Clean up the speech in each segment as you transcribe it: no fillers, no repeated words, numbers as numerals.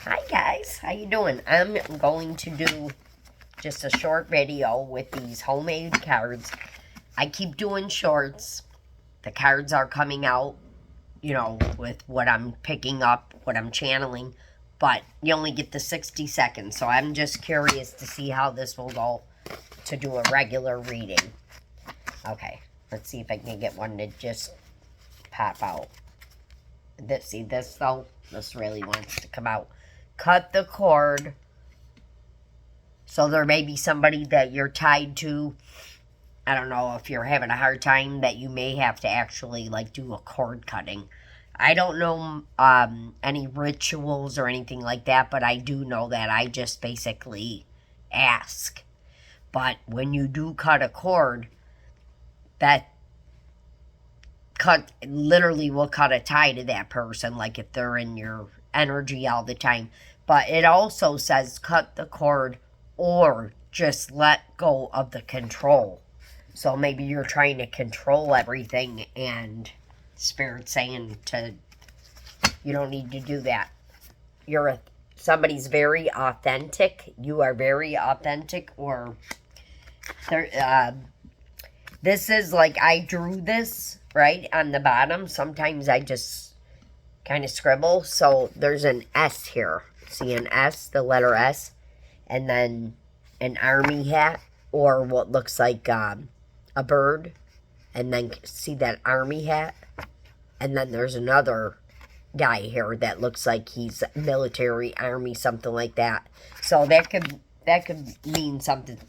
Hi guys, how you doing? I'm going to do just a short video with these homemade cards. I keep doing shorts. The cards are coming out, with what I'm picking up, what I'm channeling, but you only get the 60 seconds, so I'm just curious to see how this will go to do a regular reading. Okay, let's see if I can get one to just pop out. See this though? This really wants to come out. Cut the cord. So there may be somebody that you're tied to. I don't know if you're having a hard time that you may have to actually do a cord cutting. I don't know any rituals or anything like that, but I do know that I just basically ask. But when you do cut a cord, that cut literally will cut a tie to that person, like if they're in your energy all the time. But it also says cut the cord or just let go of the control. So maybe you're trying to control everything and Spirit's saying you don't need to do that. Somebody's very authentic. You are very authentic, or this is like I drew this right on the bottom. Sometimes I just kind of scribble. So there's an S here. See an S, the letter S, and then an army hat, or what looks like a bird, and then see that army hat, and then there's another guy here that looks like he's military, army, something like that. So that could mean something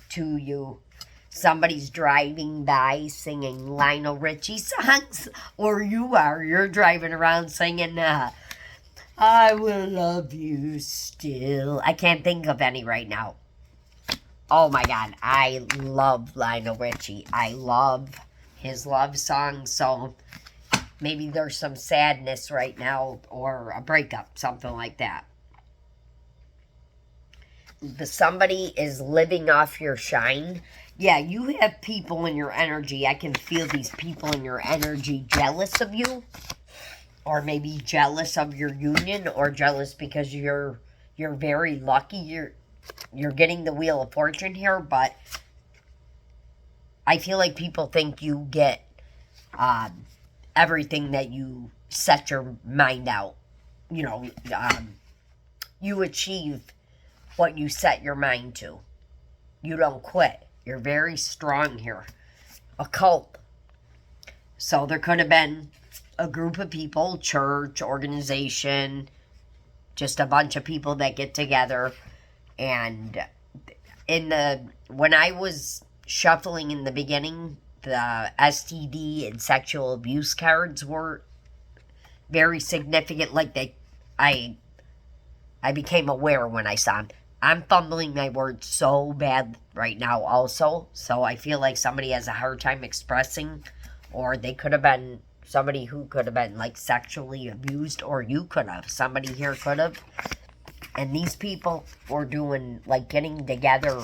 to you. Somebody's driving by singing Lionel Richie songs, or you're driving around singing I will love you still. I can't think of any right now. Oh my God, I love Lionel Richie. I love his love songs, so maybe there's some sadness right now, or a breakup, something like that. Somebody is living off your shine. Yeah, you have people in your energy. I can feel these people in your energy jealous of you, or maybe jealous of your union, or jealous because you're very lucky. You're getting the Wheel of Fortune here, but I feel like people think you get everything that you set your mind out. You achieve what you set your mind to. You don't quit. You're very strong here. A cult. So there could have been a group of people, church, organization, just a bunch of people that get together. And when I was shuffling in the beginning, the STD and sexual abuse cards were very significant. I became aware when I saw them. I'm fumbling my words so bad right now also. So I feel like somebody has a hard time expressing, or they could have been somebody who could have been sexually abused, or you could have. Somebody here could have. And these people were doing, getting together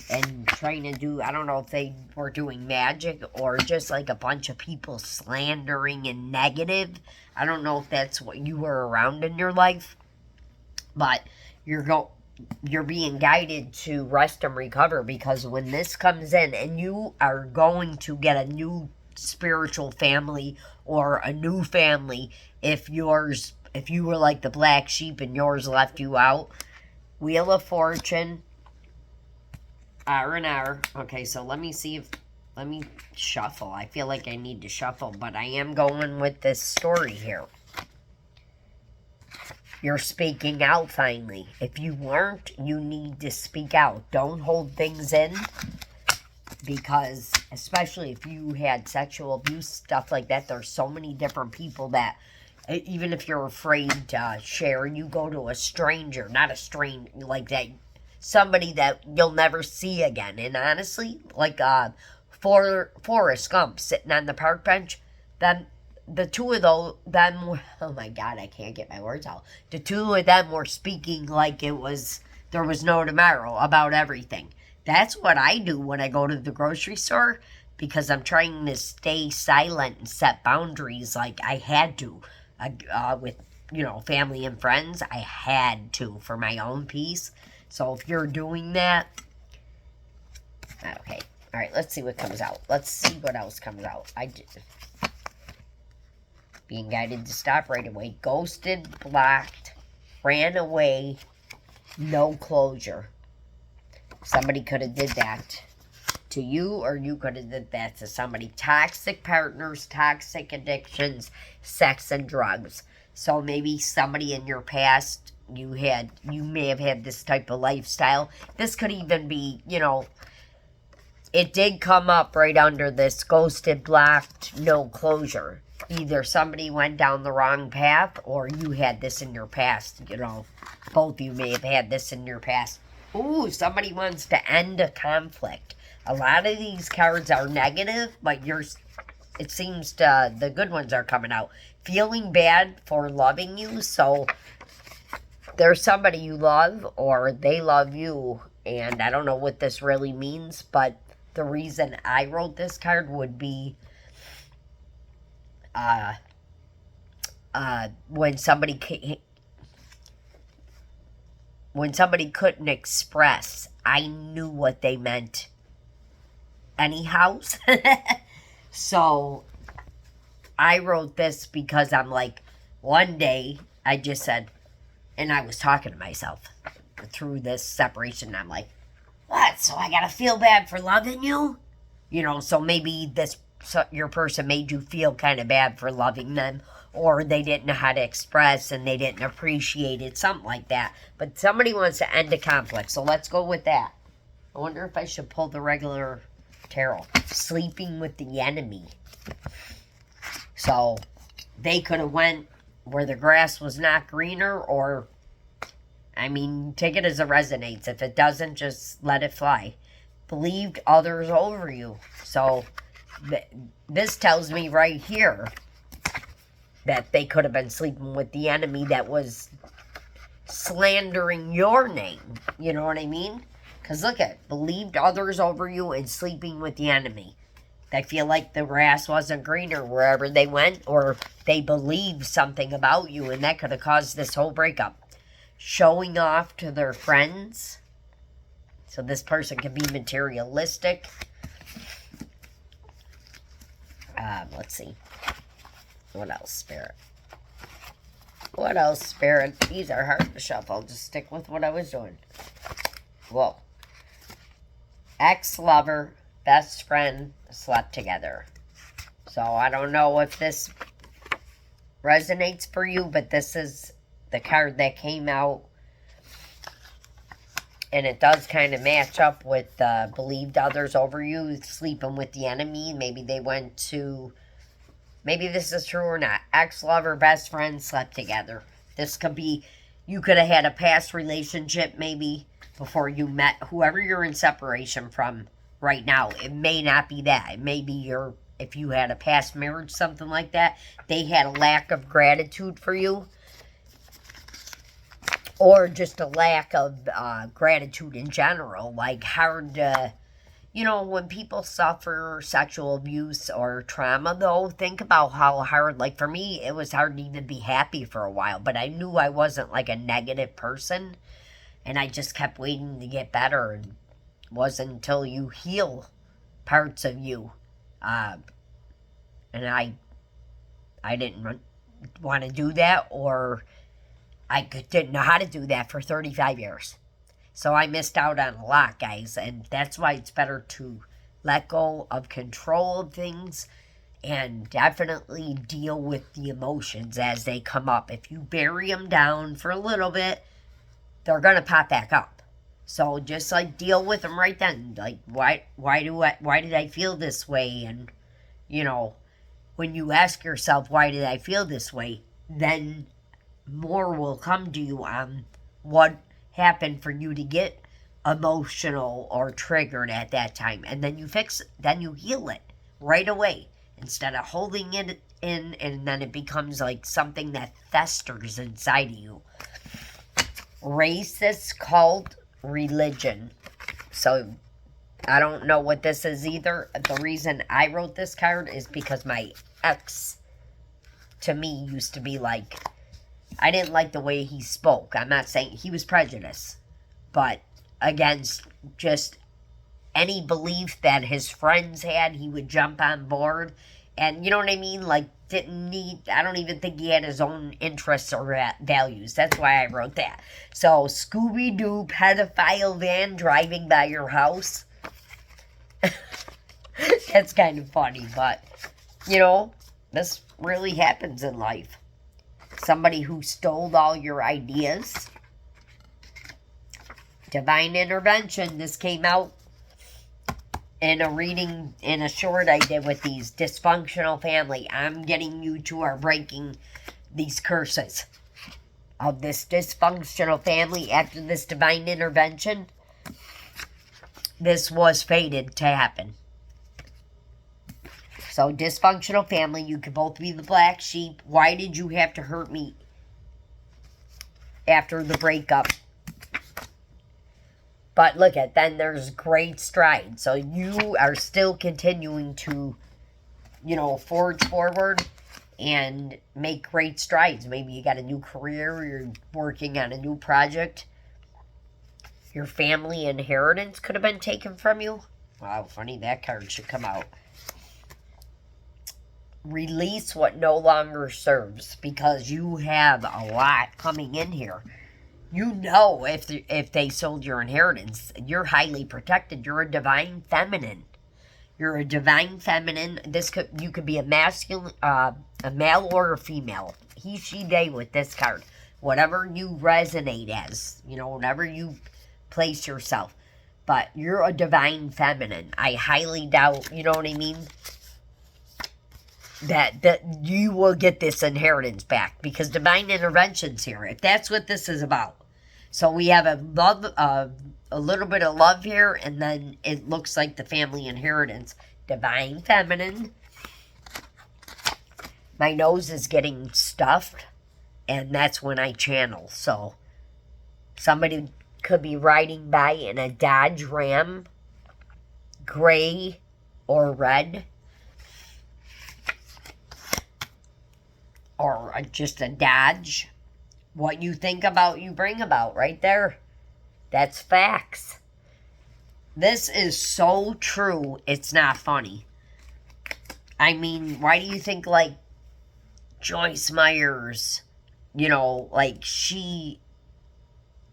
and trying to do, I don't know if they were doing magic or just a bunch of people slandering and negative. I don't know if that's what you were around in your life, but you're being guided to rest and recover, because when this comes in, and you are going to get a new spiritual family or a new family if you were like the black sheep and yours left you out. Wheel of Fortune, R&R. Okay, so let me shuffle. I feel like I need to shuffle, but I am going with this story here. You're speaking out finally. If you weren't, you need to speak out. Don't hold things in, because especially if you had sexual abuse, stuff like that, there's so many different people that, even if you're afraid to share, you go to a stranger, not a stranger, somebody that you'll never see again. And honestly, Forrest Gump sitting on the park bench, then the two of them, oh my God, I can't get my words out. The two of them were speaking like there was no tomorrow about everything. That's what I do when I go to the grocery store, because I'm trying to stay silent and set boundaries like I had to with you know, family and friends. I had to for my own peace. So if you're doing that, okay. All right, let's see what comes out. Let's see what else comes out. Being guided to stop right away. Ghosted, blocked, ran away, no closure. Somebody could have did that to you, or you could have did that to somebody. Toxic partners, toxic addictions, sex and drugs. So maybe somebody in your past, you may have had this type of lifestyle. This could even be, you know, it did come up right under this ghosted, blocked, no closure. Either somebody went down the wrong path, or you had this in your past, you know. Both of you may have had this in your past. Ooh, somebody wants to end a conflict. A lot of these cards are negative, but it seems the good ones are coming out. Feeling bad for loving you, so there's somebody you love, or they love you, and I don't know what this really means, but the reason I wrote this card would be when somebody couldn't express, I knew what they meant anyhow. So I wrote this because I'm like, one day I just said, and I was talking to myself through this separation. I'm like, what? So I gotta feel bad for loving you? You know, so maybe your person made you feel kind of bad for loving them, or they didn't know how to express and they didn't appreciate it, something like that. But somebody wants to end a conflict, so let's go with that. I wonder if I should pull the regular tarot. Sleeping with the enemy. So they could have went where the grass was not greener, or, I mean, take it as it resonates. If it doesn't, just let it fly. Believed others over you. So this tells me right here that they could have been sleeping with the enemy that was slandering your name. You know what I mean? Because look at, believed others over you and sleeping with the enemy. They feel like the grass wasn't greener wherever they went, or they believed something about you, and that could have caused this whole breakup. Showing off to their friends. So this person can be materialistic. Let's see. What else, Spirit? What else, Spirit? These are hard to shuffle. Just stick with what I was doing. Whoa. Ex-lover, best friend, slept together. So I don't know if this resonates for you, but this is the card that came out. And it does kind of match up with believed others over you, sleeping with the enemy. Maybe they went to, maybe this is true or not. Ex-lover, best friend, slept together. This could be, you could have had a past relationship maybe before you met whoever you're in separation from right now. It may not be that. It may be if you had a past marriage, something like that. They had a lack of gratitude for you. Or just a lack of gratitude in general. Like hard to, you know, when people suffer sexual abuse or trauma, though, think about how hard, like for me, it was hard to even be happy for a while. But I knew I wasn't like a negative person. And I just kept waiting to get better. And it wasn't until you heal parts of you. And I didn't want to do that, or I didn't know how to do that for 35 years. So I missed out on a lot, guys. And that's why it's better to let go of control of things and definitely deal with the emotions as they come up. If you bury them down for a little bit, they're going to pop back up. So just like deal with them right then. Like, why did I feel this way? And, you know, when you ask yourself, why did I feel this way? Then more will come to you on what happened for you to get emotional or triggered at that time. And then you fix it. Then you heal it right away. Instead of holding it in, and then it becomes like something that festers inside of you. Racist cult religion. So I don't know what this is either. The reason I wrote this card is because my ex, to me, used to be like I didn't like the way he spoke. I'm not saying he was prejudiced, but against just any belief that his friends had, he would jump on board. And you know what I mean? Like, I don't even think he had his own interests or values. That's why I wrote that. So, Scooby-Doo pedophile van driving by your house. That's kind of funny, but, you know, this really happens in life. Somebody who stole all your ideas. Divine intervention. This came out in a reading, in a short I did with these. Dysfunctional family. I'm getting you to are breaking these curses of this dysfunctional family after this divine intervention. This was fated to happen. So, dysfunctional family, you could both be the black sheep. Why did you have to hurt me after the breakup? But look at, then there's great strides. So you are still continuing to, you know, forge forward and make great strides. Maybe you got a new career, you're working on a new project. Your family inheritance could have been taken from you. Wow, funny, that card should come out. Release what no longer serves, because you have a lot coming in here. You know, if they sold your inheritance, you're highly protected. You're a divine feminine. You're a divine feminine. You could be a masculine, a male or a female. He, she, they with this card. Whatever you resonate as, you know, whatever you place yourself. But you're a divine feminine. I highly doubt, you know what I mean, that you will get this inheritance back, because divine intervention's here, if that's what this is about. So we have a little bit of love here, and then it looks like the family inheritance. Divine feminine. My nose is getting stuffed, and that's when I channel. So somebody could be riding by in a Dodge Ram, gray or red, or just a Dodge. What you think about, you bring about, right there. That's facts. This is so true, it's not funny. I mean, why do you think, like, Joyce Myers, you know, like, she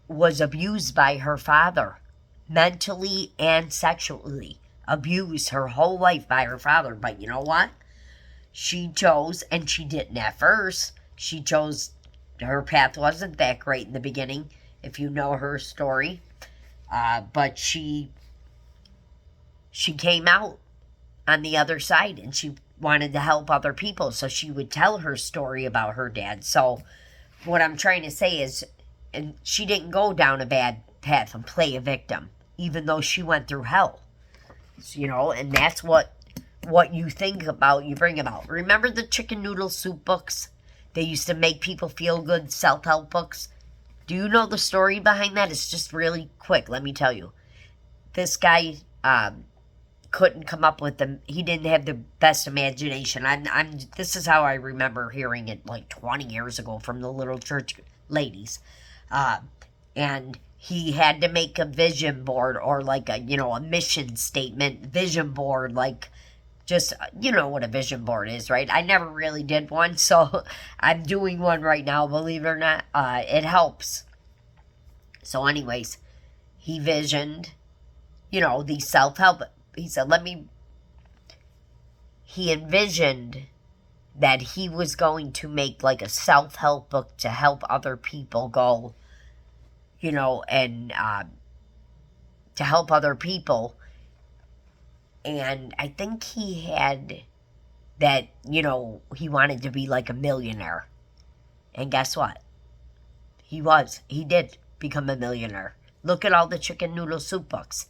was abused by her father, mentally and sexually abused her whole life by her father. But you know what? She chose, and she didn't at first. She chose, her path wasn't that great in the beginning, if you know her story. But she came out on the other side, and she wanted to help other people. So she would tell her story about her dad. So what I'm trying to say is, and she didn't go down a bad path and play a victim, even though she went through hell. So, you know, and that's what you think about, you bring about. Remember the chicken noodle soup books? They used to make people feel good, self-help books. Do you know the story behind that? It's just really quick, let me tell you. This guy couldn't come up with them. He didn't have the best imagination. This is how I remember hearing it like 20 years ago from the little church ladies. And he had to make a vision board, or like a, you know, a mission statement vision board, like, just, you know what a vision board is, right? I never really did one, so I'm doing one right now, believe it or not. It helps. So anyways, he visioned, you know, the self-help. He said, he envisioned that he was going to make like a self-help book to help other people go, you know, and to help other people. And I think he had that, you know, he wanted to be like a millionaire. And guess what? He did become a millionaire. Look at all the chicken noodle soup books.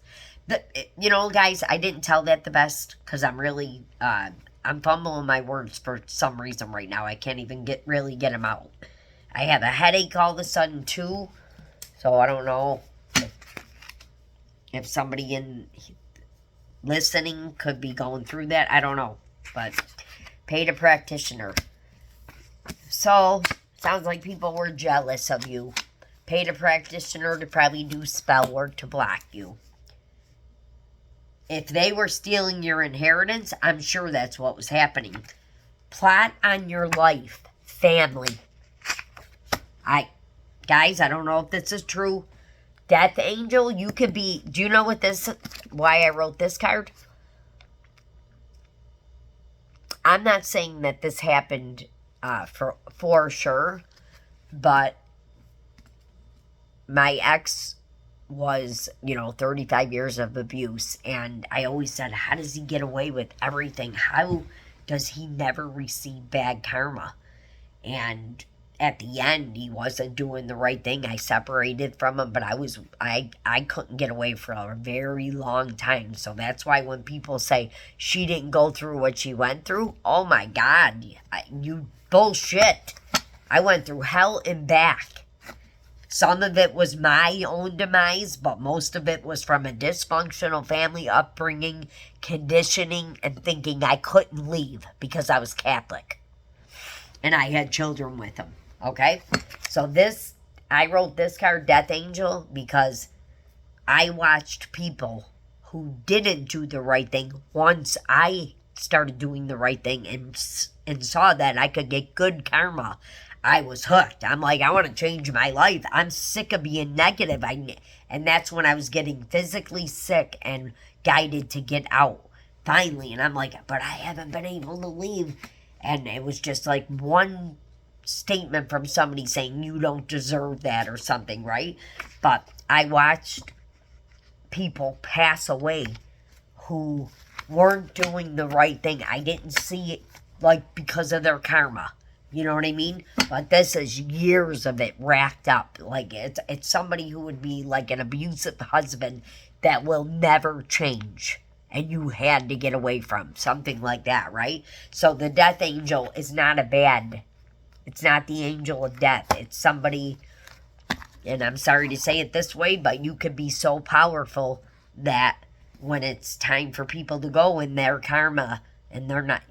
You know, guys, I didn't tell that the best, because I'm really, I'm fumbling my words for some reason right now. I can't even really get them out. I have a headache all of a sudden, too. So I don't know if somebody listening could be going through that. I don't know. But paid a practitioner. So Sounds like people were jealous of you. Paid a practitioner to probably do spell work to block you. If they were stealing your inheritance, I'm sure that's what was happening. Plot on your life. Family. Guys, I don't know if this is true. Death angel, you could be... Do you know why I wrote this card? I'm not saying that this happened for sure, but my ex was, 35 years of abuse, and I always said, how does he get away with everything? How does he never receive bad karma? And at the end, he wasn't doing the right thing. I separated from him, but I couldn't get away for a very long time. So that's why when people say she didn't go through what she went through, oh my God, you bullshit. I went through hell and back. Some of it was my own demise, but most of it was from a dysfunctional family upbringing, conditioning, and thinking I couldn't leave because I was Catholic. And I had children with him, okay? So I wrote this card, Death Angel, because I watched people who didn't do the right thing once I started doing the right thing and saw that I could get good karma. I was hooked. I'm like, I want to change my life. I'm sick of being negative. And that's when I was getting physically sick and guided to get out, finally. And I'm like, but I haven't been able to leave. And it was just like one statement from somebody saying, you don't deserve that or something, right? But I watched people pass away who weren't doing the right thing. I didn't see it, because of their karma. You know what I mean? But this is years of it racked up. It's somebody who would be like an abusive husband that will never change. And you had to get away from. Something like that, right? So the death angel is not it's not the angel of death. It's somebody, and I'm sorry to say it this way, but you could be so powerful that when it's time for people to go in their karma, and they're not,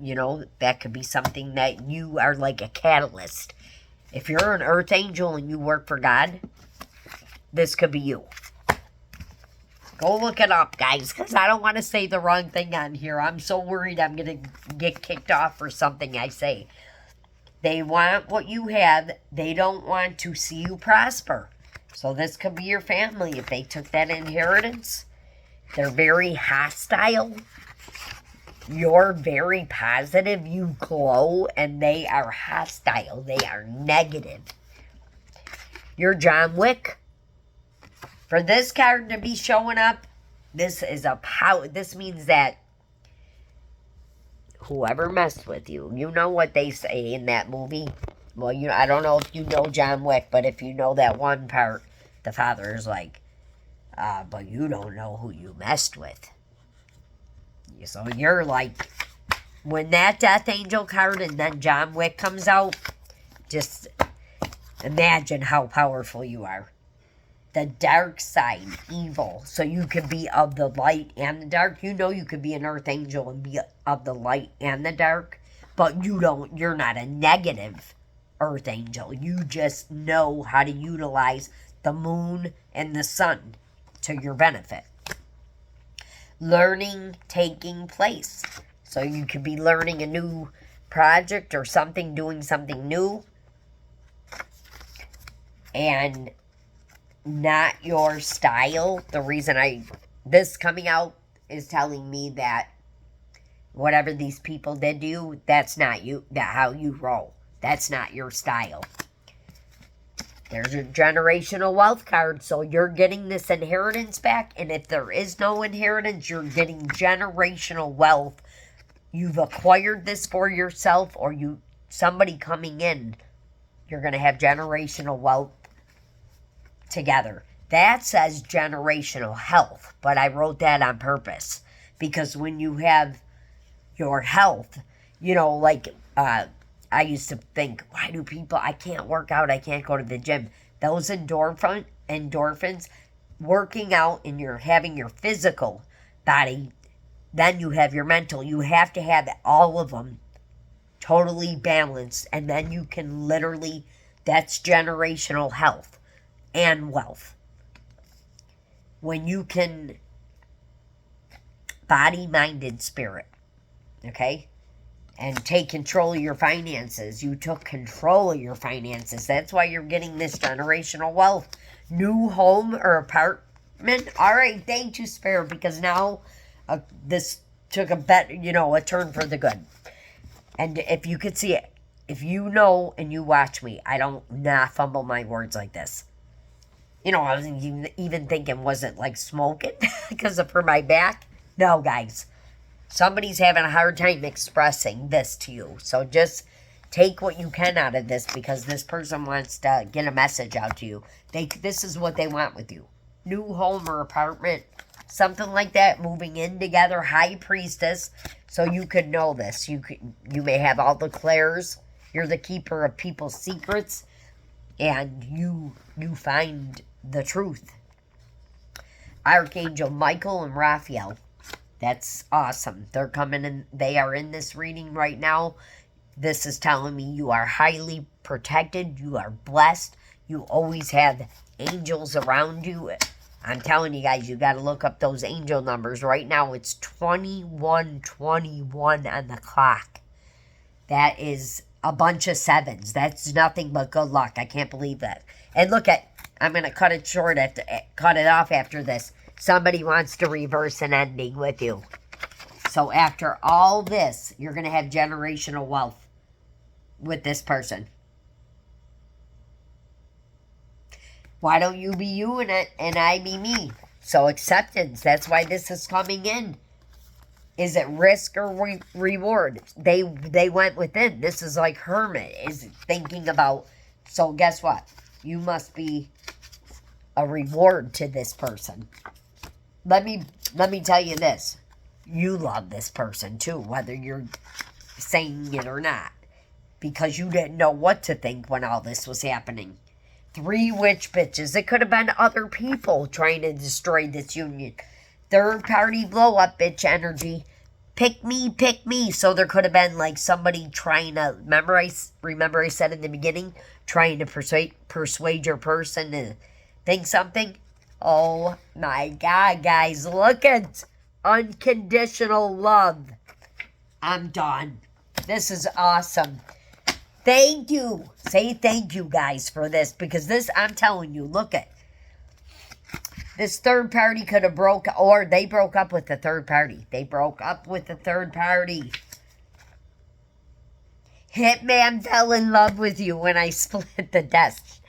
that could be something that you are like a catalyst. If you're an earth angel and you work for God, this could be you. Go look it up, guys, because I don't want to say the wrong thing on here. I'm so worried I'm going to get kicked off for something I say. They want what you have. They don't want to see you prosper. So this could be your family if they took that inheritance. They're very hostile. You're very positive, you glow, and they are hostile. They are negative. You're John Wick. For this card to be showing up, this means that whoever messed with you, you know what they say in that movie? Well, I don't know if you know John Wick, but if you know that one part, the father is like, but you don't know who you messed with. So you're like, when that Death Angel card and then John Wick comes out, just imagine how powerful you are. The dark side, evil. So you could be of the light and the dark. You could be an earth angel and be of the light and the dark. But you're not a negative earth angel. You just know how to utilize the moon and the sun to your benefit. Learning taking place. So you could be learning a new project or something, doing something new. And not your style. The reason this coming out is telling me that whatever these people did to you, that's not you, how you roll. That's not your style. There's a generational wealth card, so you're getting this inheritance back, and if there is no inheritance, you're getting generational wealth. You've acquired this for yourself, or somebody coming in, you're going to have generational wealth together. That says generational health, but I wrote that on purpose, because when you have your health, I used to think, why do people, I can't work out, I can't go to the gym. Those endorphins, working out and you're having your physical body, then you have your mental. You have to have all of them totally balanced, and then you can literally That's generational health and wealth. When you can body, mind, and spirit, okay? And take control of your finances. You took control of your finances. That's why you're getting this generational wealth. New home or apartment. All right, thank you, Spirit, because now this took a turn for the good. And if you could see it, if you know and you watch me, I don't not fumble my words like this. I was even thinking, was it like smoking because of for my back? No, guys. Somebody's having a hard time expressing this to you. So just take what you can out of this, because this person wants to get a message out to you. This is what they want with you. New home or apartment, something like that, moving in together, high priestess. So you could know this. You may have all the clairs. You're the keeper of people's secrets, and you find the truth. Archangel Michael and Raphael. That's awesome. They're coming in. They are in this reading right now. This is telling me you are highly protected. You are blessed. You always have angels around you. I'm telling you guys, you got to look up those angel numbers. Right now, it's 2121 on the clock. That is a bunch of sevens. That's nothing but good luck. I can't believe that. And look I'm going to cut it off after this. Somebody wants to reverse an ending with you. So after all this, you're going to have generational wealth with this person. Why don't you be you and I be me? So acceptance, that's why this is coming in. Is it risk or reward? They went within. This is like hermit is thinking about. So guess what? You must be a reward to this person. Let me tell you this. You love this person too, whether you're saying it or not, because you didn't know what to think when all this was happening. 3 witch bitches. It could have been other people trying to destroy this union. Third party blow up bitch energy. Pick me. So there could have been like somebody trying to, remember I said in the beginning, trying to persuade your person to think something. Oh my God, guys, look at unconditional love. I'm done. This is awesome. Thank you. Say thank you, guys, for this, because this, I'm telling you, look at this third party could have they broke up with the third party. They broke up with the third party. Hitman fell in love with you when I split the desk.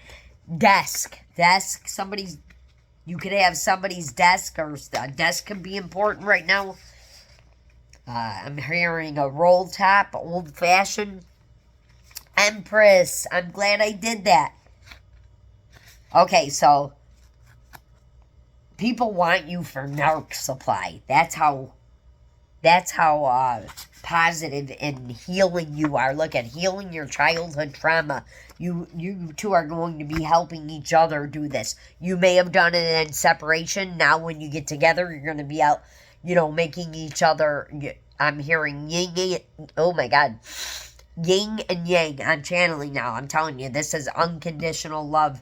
You could have somebody's desk, or a desk could be important right now. I'm hearing a roll top, old-fashioned. Empress, I'm glad I did that. Okay, so people want you for narc supply. That's how positive and healing you are. Look at healing your childhood trauma. You two are going to be helping each other do this. You may have done it in separation. Now when you get together, you're going to be out, making each other. I'm hearing yin. Oh my God. Yin and yang. I'm channeling now. I'm telling you, this is unconditional love.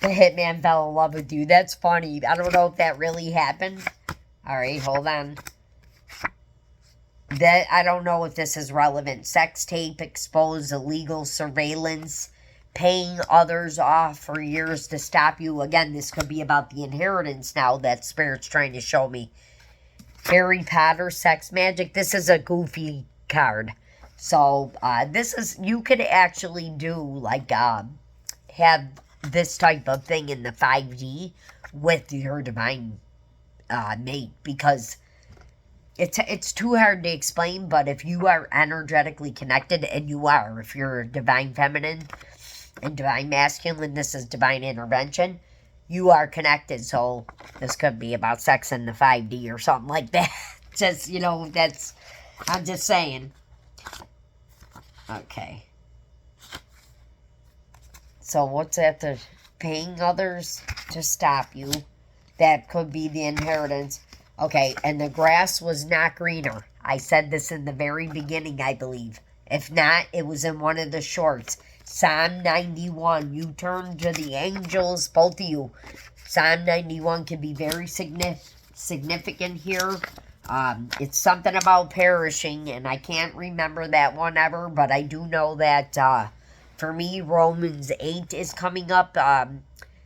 The hitman fell in love with you. That's funny. I don't know if that really happened. Alright, hold on. I don't know if this is relevant. Sex tape exposed, illegal surveillance, paying others off for years to stop you. Again, this could be about the inheritance now that Spirit's trying to show me. Harry Potter, sex magic. This is a goofy card. So, you could actually do, like, have this type of thing in the 5D with your divine mate, because it's too hard to explain, but if you are energetically connected, and you are, if you're divine feminine and divine masculine, this is divine intervention, you are connected. So, this could be about sex in the 5D or something like that. Just, I'm just saying. Okay. So what's that? The paying others to stop you. That could be the inheritance. Okay, and the grass was not greener. I said this in the very beginning, I believe. If not, it was in one of the shorts. Psalm 91. You turn to the angels, both of you. Psalm 91 can be very significant here. It's something about perishing, and I can't remember that one ever, but I do know that for me, Romans 8 is coming up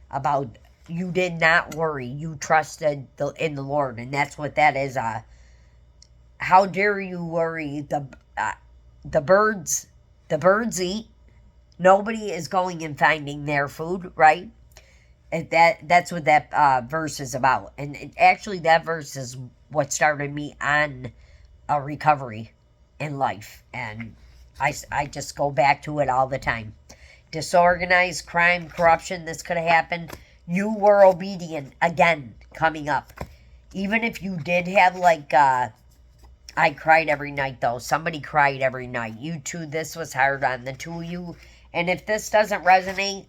about you did not worry, you trusted in the Lord, and that's what that is. How dare you worry? The birds eat. Nobody is going and finding their food, right? And that's what that verse is about. And actually, that verse is what started me on a recovery in life. And I just go back to it all the time. Disorganized crime, corruption, this could have happened. You were obedient. Again, coming up. Even if you did have like... I cried every night, though. Somebody cried every night. You two, this was hard on the two of you. And if this doesn't resonate,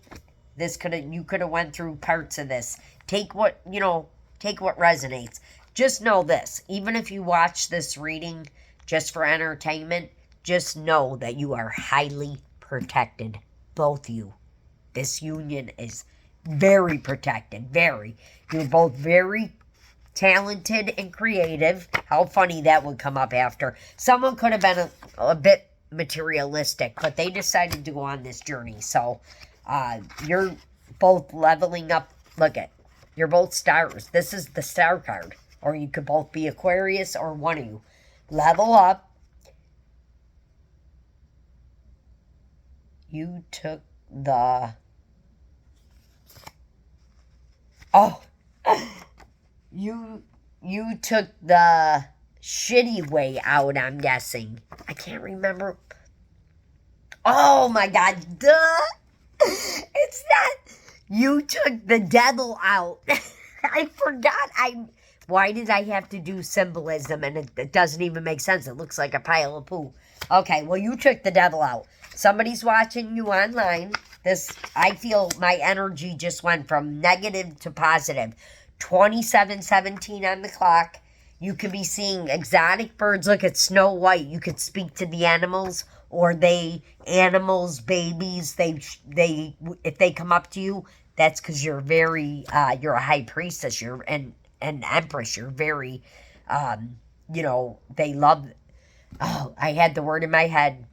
you could have went through parts of this. Take what resonates. Just know this. Even if you watch this reading just for entertainment, just know that you are highly protected. Both you. This union is very protected. Very. You're both very talented and creative. How funny that would come up after. Someone could have been a bit materialistic, but they decided to go on this journey. So you're both leveling up. Look at, you're both stars. This is the star card. Or you could both be Aquarius, or one of you. Level up. You took the... Oh! You took the shitty way out, I'm guessing. I can't remember. Oh my God. Duh! It's not... You took the devil out. I forgot. Why did I have to do symbolism? And it doesn't even make sense. It looks like a pile of poo. Okay, well, you took the devil out. Somebody's watching you online. I feel my energy just went from negative to positive. 27:17 on the clock. You could be seeing exotic birds. Look at Snow White. You could speak to the animals, or animals, babies. If they come up to you, that's because you're you're a high priestess. You're an empress. You're very, they love. Oh, I had the word in my head.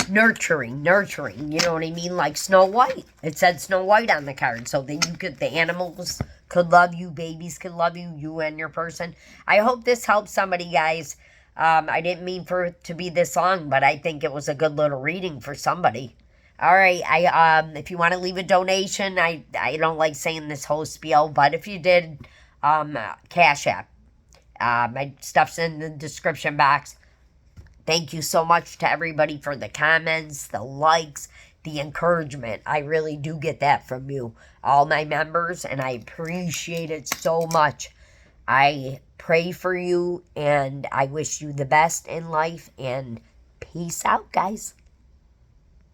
Nurturing, you know what I mean? Like Snow White. It said Snow White on the card. So then the animals could love you, babies could love you, you and your person. I hope this helps somebody, guys. I didn't mean for it to be this long, but I think it was a good little reading for somebody. All right, if you want to leave a donation, I don't like saying this whole spiel, but if you did, Cash App. My stuff's in the description box. Thank you so much to everybody for the comments, the likes, the encouragement. I really do get that from you, all my members, and I appreciate it so much. I pray for you, and I wish you the best in life, and peace out, guys.